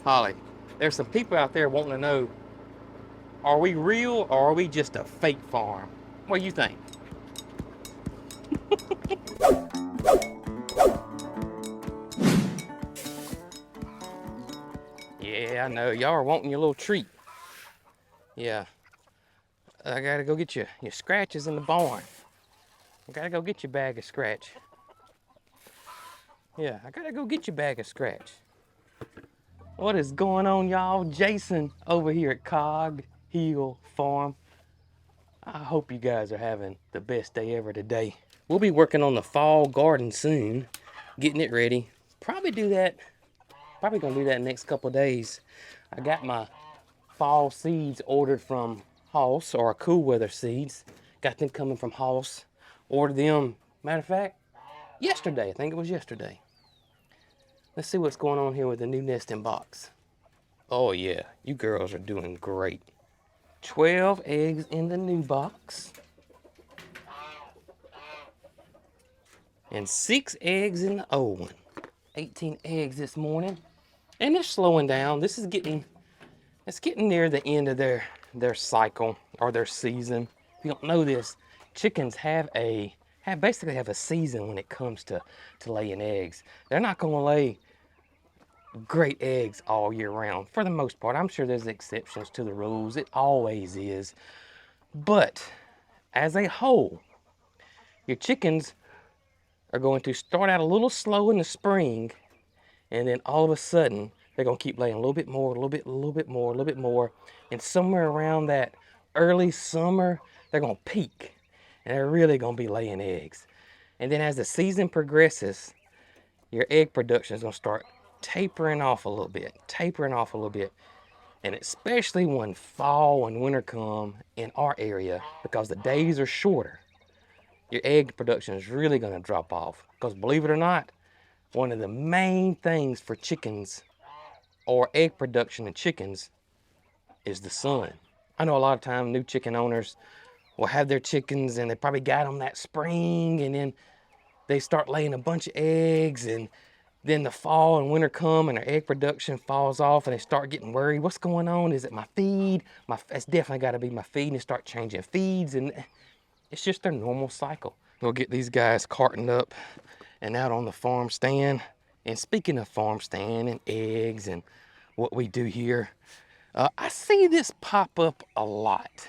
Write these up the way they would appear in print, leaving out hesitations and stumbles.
Holly, there's some people out there wanting to know, are we real or are we just a fake farm? What do you think? Yeah, I know. Y'all are wanting your little treat. Yeah. I gotta go get your scratches in the barn. I gotta go get your bag of scratch. Yeah, I gotta go get your bag of scratch. What is going on, y'all? Jason over here at Cog Hill Farm. I hope you guys are having the best day ever today. We'll be working on the fall garden soon, getting it ready. Probably gonna do that next couple of days. I got my fall seeds ordered from Hoss, or cool weather seeds. Got them coming from Hoss. Ordered them, matter of fact, yesterday. I think it was yesterday. Let's see what's going on here with the new nesting box. Oh yeah, you girls are doing great. 12 eggs in the new box. And 6 eggs in the old one. 18 eggs this morning. And they're slowing down. It's getting near the end of their cycle or their season. If you don't know this, chickens basically have a season when it comes to laying eggs. They're not gonna lay great eggs all year round for the most part. I'm sure there's exceptions to the rules. It always is. But as a whole, your chickens are going to start out a little slow in the spring, and then all of a sudden they're gonna keep laying a little bit more, a little bit more, a little bit more, and somewhere around that early summer they're gonna peak, and they're really gonna be laying eggs. And then as the season progresses, your egg production is gonna start tapering off a little bit, and especially when fall and winter come in our area, because the days are shorter, your egg production is really gonna drop off. Because believe it or not, one of the main things for chickens or egg production in chickens is the sun. I know a lot of times new chicken owners will have their chickens and they probably got them that spring, and then they start laying a bunch of eggs, and then the fall and winter come and their egg production falls off and they start getting worried. What's going on? Is it my feed? It's definitely got to be my feed, and they start changing feeds, and it's just their normal cycle. We'll get these guys carting up and out on the farm stand. And speaking of farm stand and eggs and what we do here, I see this pop up a lot.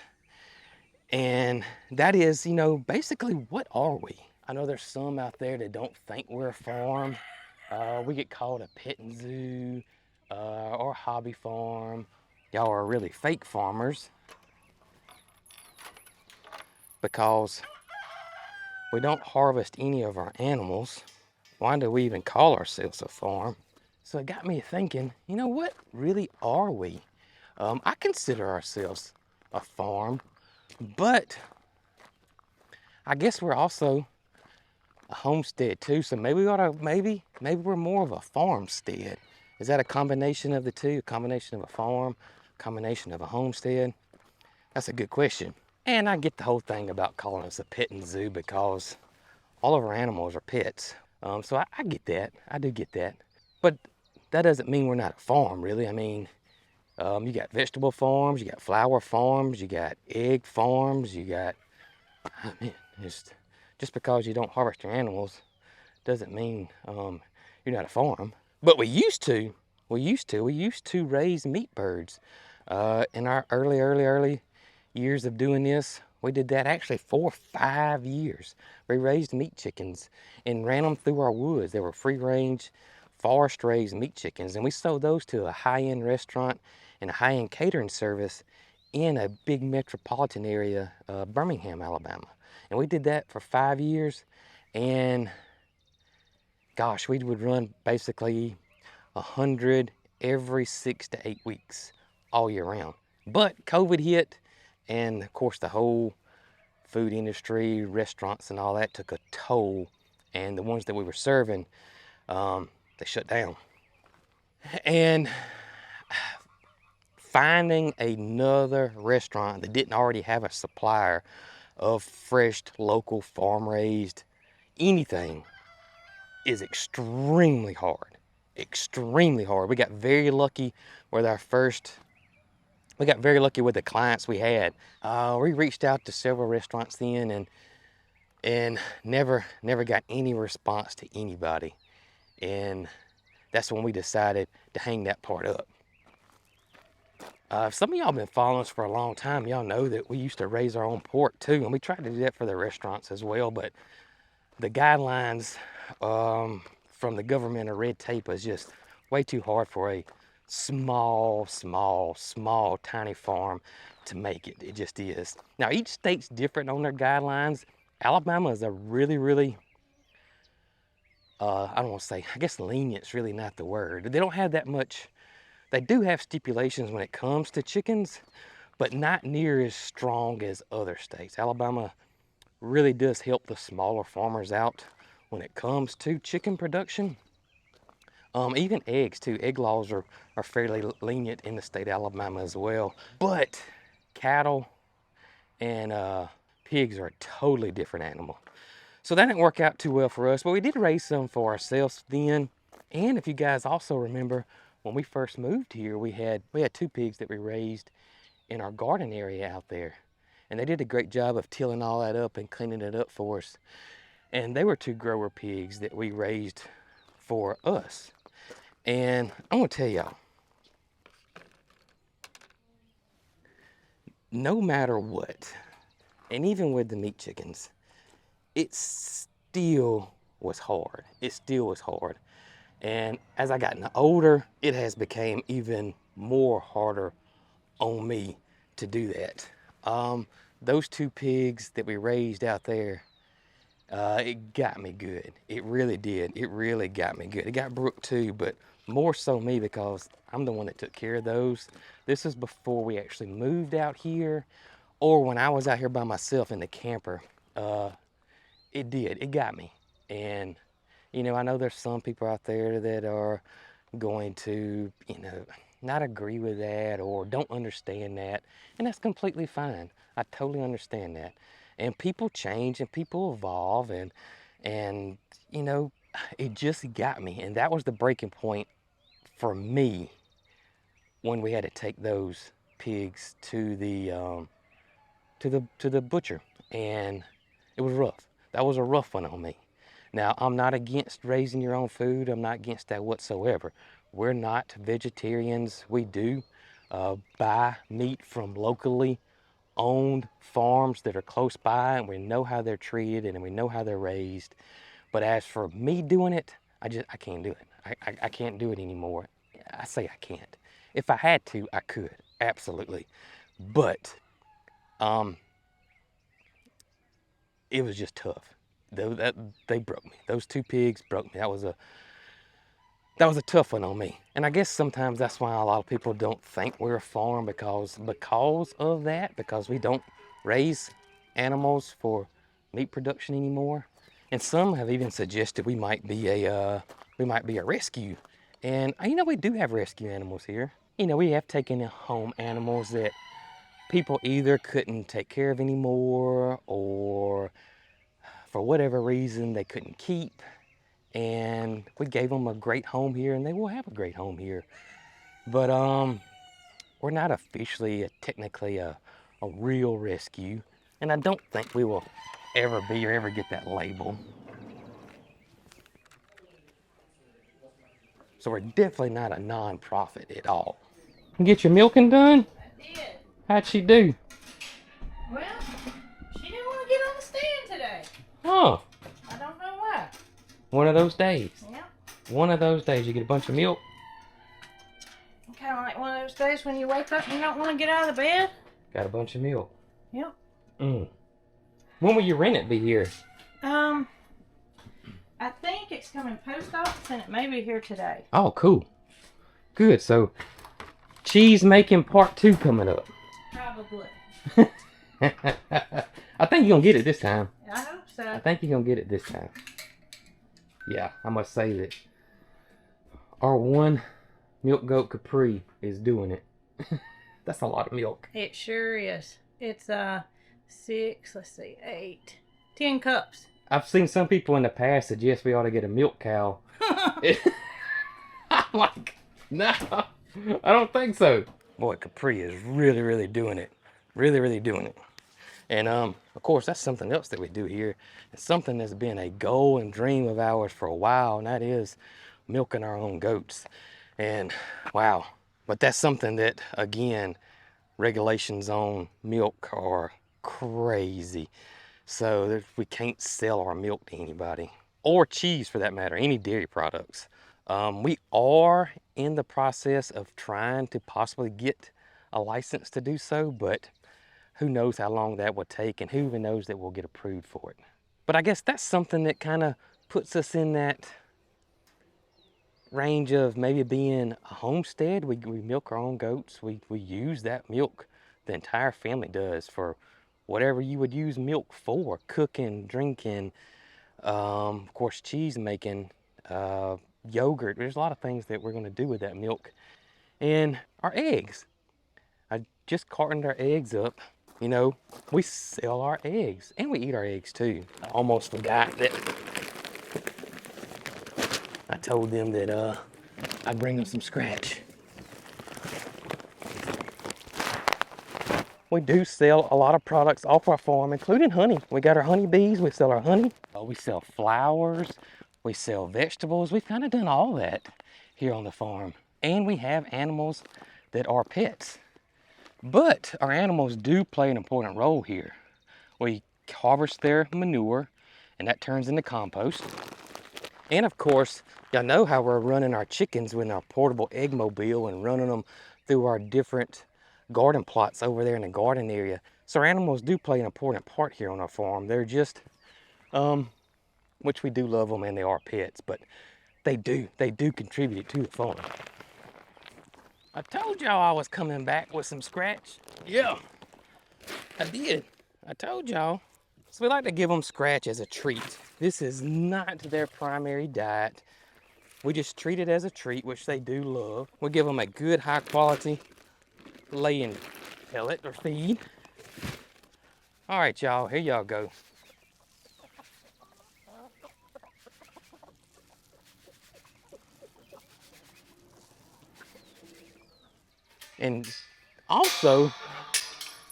And that is, basically, what are we? I know there's some out there that don't think we're a farm. We get called a petting zoo or a hobby farm. Y'all are really fake farmers because we don't harvest any of our animals. Why do we even call ourselves a farm? So it got me thinking, what really are we? I consider ourselves a farm, but I guess we're also a homestead too. So maybe maybe we're more of a farmstead. Is that a combination of the two? A combination of a farm, combination of a homestead? That's a good question. And I get the whole thing about calling us a petting zoo because all of our animals are pets. So I get that. I do get that. But that doesn't mean we're not a farm, really. I mean, you got vegetable farms, you got flower farms, you got egg farms, I mean, just because you don't harvest your animals doesn't mean you're not a farm. But we used to raise meat birds. In our early years of doing this, we did that actually 4 or 5 years. We raised meat chickens and ran them through our woods. They were free range, forest raised meat chickens, and we sold those to a high-end restaurant and a high-end catering service in a big metropolitan area, Birmingham, Alabama. And we did that for 5 years, and gosh, we would run basically 100 every 6 to 8 weeks, all year round. But COVID hit, and of course the whole food industry, restaurants and all that took a toll, and the ones that we were serving, they shut down. And finding another restaurant that didn't already have a supplier of fresh, local, farm-raised anything is extremely hard. extremely hard. We got very lucky with we got very lucky with the clients we had. We reached out to several restaurants then and never got any response to anybody. And that's when we decided to hang that part up. If some of y'all been following us for a long time, y'all know that we used to raise our own pork too, and we tried to do that for the restaurants as well, but the guidelines from the government or red tape is just way too hard for a small, tiny farm to make it. It just is. Now, each state's different on their guidelines. Alabama is a really, I don't want to say, I guess lenient's really not the word. They don't have that much. They do have stipulations when it comes to chickens, but not near as strong as other states. Alabama really does help the smaller farmers out when it comes to chicken production. Even eggs too. Egg laws are fairly lenient in the state of Alabama as well. But cattle and pigs are a totally different animal. So that didn't work out too well for us, but we did raise some for ourselves then. And if you guys also remember, when we first moved here, we had 2 pigs that we raised in our garden area out there. And they did a great job of tilling all that up and cleaning it up for us. And they were 2 grower pigs that we raised for us. And I'm gonna tell y'all, no matter what, and even with the meat chickens, it still was hard. It still was hard. And as I gotten older, it has become even more harder on me to do that. Those 2 pigs that we raised out there, it got me good. It really did. It really got me good. It got Brooke too, but more so me because I'm the one that took care of those. This is before we actually moved out here or when I was out here by myself in the camper. It got me. And, you know, I know there's some people out there that are going to, you know, not agree with that or don't understand that. And that's completely fine. I totally understand that. And people change and people evolve and you know, it just got me. And that was the breaking point for me when we had to take those pigs to the butcher. And it was rough. That was a rough one on me. Now, I'm not against raising your own food. I'm not against that whatsoever. We're not vegetarians. We do buy meat from locally owned farms that are close by, and we know how they're treated and we know how they're raised. But as for me doing it, I can't do it. I can't do it anymore. I say I can't. If I had to, I could, absolutely. But it was just tough. They broke me. Those 2 pigs broke me. That was a tough one on me. And I guess sometimes that's why a lot of people don't think we're a farm because of that, because we don't raise animals for meat production anymore. And some have even suggested we might be a rescue. And you know, we do have rescue animals here. You know, we have taken home animals that people either couldn't take care of anymore or for whatever reason they couldn't keep. And we gave them a great home here, and they will have a great home here. But we're not officially technically a real rescue, and I don't think we will ever be or ever get that label. So we're definitely not a non-profit at all. You get your milking done? I did. How'd she do? Well, she didn't want to get on the stand today. Oh. I don't know why. One of those days. Yeah. One of those days you get a bunch of milk. Kind of like one of those days when you wake up and you don't want to get out of the bed. Got a bunch of milk. Yep. When will your rennet be here? I think it's coming post office and it may be here today. Oh, cool. Good. So, cheese making part 2 coming up. Probably. I think you're gonna get it this time. I hope so. I think you're gonna get it this time. Yeah, I must say that our one milk goat Capri is doing it. That's a lot of milk. It sure is. It's 6, let's see, 8, 10 cups. I've seen some people in the past suggest we ought to get a milk cow. like, no, I don't think so. Boy, Capri is really, really doing it. Really, really doing it. And of course, that's something else that we do here. It's something that's been a goal and dream of ours for a while, and that is milking our own goats. And wow, but that's something that, again, regulations on milk are crazy. So we can't sell our milk to anybody, or cheese for that matter, any dairy products. We are in the process of trying to possibly get a license to do so, but who knows how long that will take, and who even knows that we'll get approved for it. But I guess that's something that kind of puts us in that range of maybe being a homestead. We milk our own goats. We use that milk. The entire family does for whatever you would use milk for: cooking, drinking, of course, cheese making, yogurt. There's a lot of things that we're going to do with that milk. And our eggs. I just cartoned our eggs up. You know, we sell our eggs, and we eat our eggs too. I almost forgot that I told them that I'd bring them some scratch. We do sell a lot of products off our farm, including honey. We got our honey bees, we sell our honey. We sell flowers, we sell vegetables. We've kind of done all that here on the farm. And we have animals that are pets. But our animals do play an important role here. We harvest their manure, and that turns into compost. And of course, y'all know how we're running our chickens with our portable egg mobile and running them through our different garden plots over there in the garden area. So our animals do play an important part here on our farm. They're just, which we do love them, and they are pets, but they do contribute to the farm. I told y'all I was coming back with some scratch. Yeah, I did. I told y'all. So we like to give them scratch as a treat. This is not their primary diet. We just treat it as a treat, which they do love. We give them a good, high quality laying pellet or feed. All right, y'all, here y'all go. And also,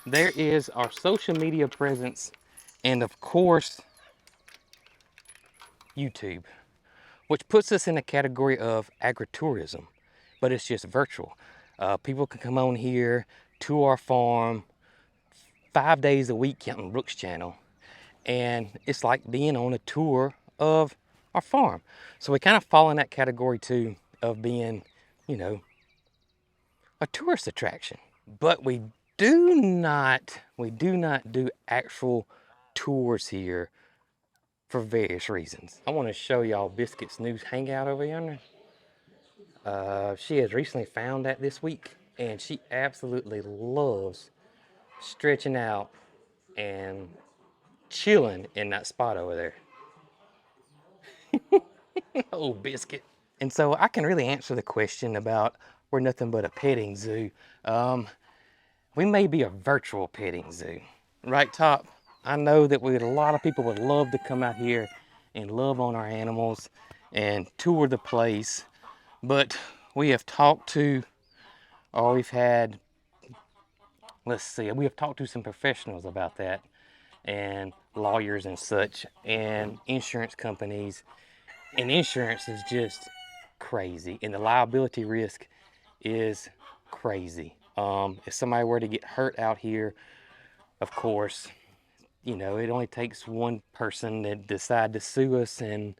there is our social media presence, and of course, YouTube, which puts us in the category of agritourism, but it's just virtual. People can come on here to our farm 5 days a week counting Brooks channel, and it's like being on a tour of our farm. So we kind of fall in that category too of being, you know, a tourist attraction. But we do not do actual tours here for various reasons. I want to show y'all Biscuit's new hangout over yonder. She has recently found that this week, and she absolutely loves stretching out and chilling in that spot over there. Oh, Biscuit. And so I can really answer the question about we're nothing but a petting zoo. We may be a virtual petting zoo. Right, Top? I know that a lot of people would love to come out here and love on our animals and tour the place, but we have talked to, or we've had, let's see, we have talked to some professionals about that, and lawyers and such, and insurance companies, and insurance is just crazy, and the liability risk is crazy. If somebody were to get hurt out here, of course, you know, it only takes one person to decide to sue us, and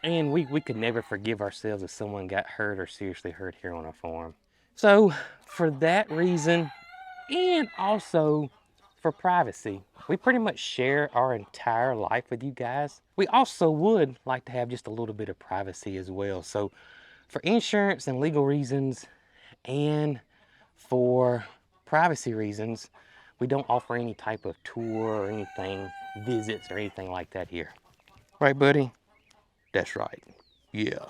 we could never forgive ourselves if someone got hurt or seriously hurt here on our farm. So for that reason, and also for privacy, we pretty much share our entire life with you guys. We also would like to have just a little bit of privacy as well. So for insurance and legal reasons, and for privacy reasons, we don't offer any type of tour or anything, visits or anything like that here. Right, buddy? That's right. Yeah.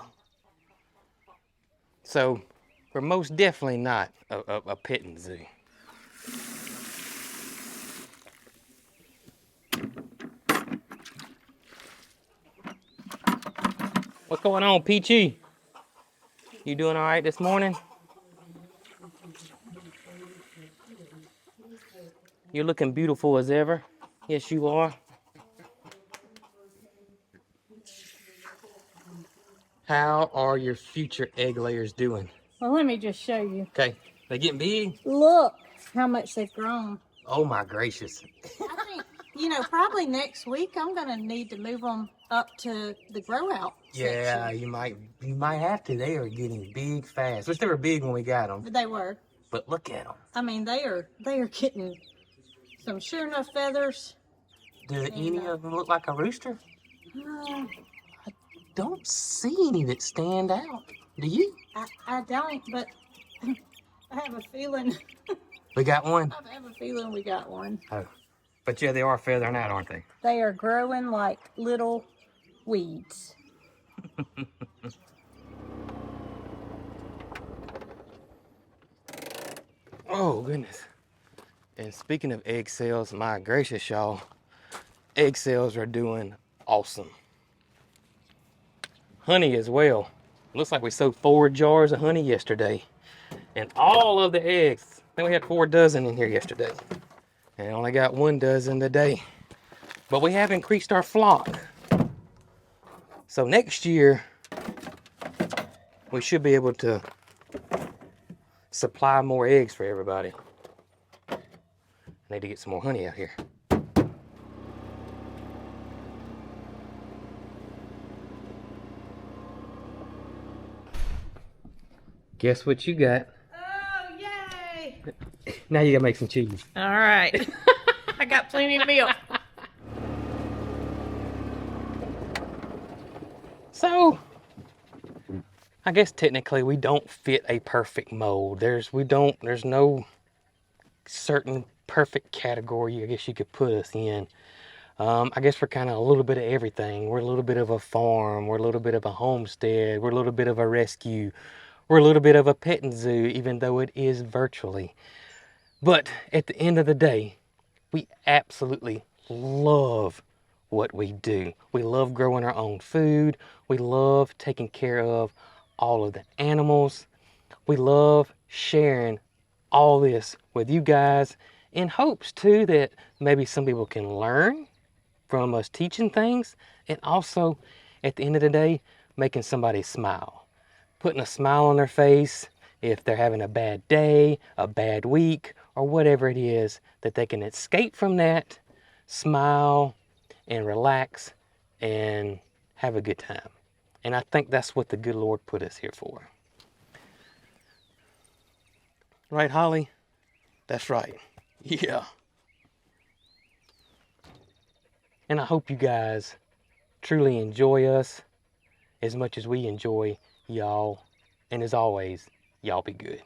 So we're most definitely not a petting zoo. What's going on, Peachy? You doing all right this morning? You're looking beautiful as ever. Yes, you are. How are your future egg layers doing? Well, let me just show you. Okay, they getting big? Look how much they've grown. Oh my gracious. I think, probably next week I'm gonna need to move them up to the grow out Yeah, section. you might have to. They are getting big fast. Which they were big when we got them. They were. But look at them. I mean, they are getting some sure enough feathers. Do any of them look like a rooster? Uh, Don't see any that stand out. Do you? I don't, but I have a feeling. We got one. I have a feeling we got one. Oh, but yeah, they are feathering out, aren't they? They are growing like little weeds. Oh goodness. And speaking of egg sales, my gracious y'all, egg sales are doing awesome. Honey as well. Looks like we sold 4 jars of honey yesterday. And all of the eggs, I think we had 4 dozen in here yesterday. And only got 1 dozen today. But we have increased our flock. So next year, we should be able to supply more eggs for everybody. I need to get some more honey out here. Guess what you got? Oh, yay! Now you gotta make some cheese. All right. I got plenty of milk. So, I guess technically we don't fit a perfect mold. There's no certain perfect category I guess you could put us in. I guess we're kind of a little bit of everything. We're a little bit of a farm. We're a little bit of a homestead. We're a little bit of a rescue. We're a little bit of a petting zoo, even though it is virtually. But at the end of the day, we absolutely love what we do. We love growing our own food. We love taking care of all of the animals. We love sharing all this with you guys in hopes too that maybe some people can learn from us teaching things, and also at the end of the day, making somebody smile. Putting a smile on their face if they're having a bad day, a bad week, or whatever it is, that they can escape from that, smile, and relax, and have a good time. And I think that's what the good Lord put us here for. Right, Holly? That's right. Yeah. And I hope you guys truly enjoy us as much as we enjoy y'all. And as always, y'all be good.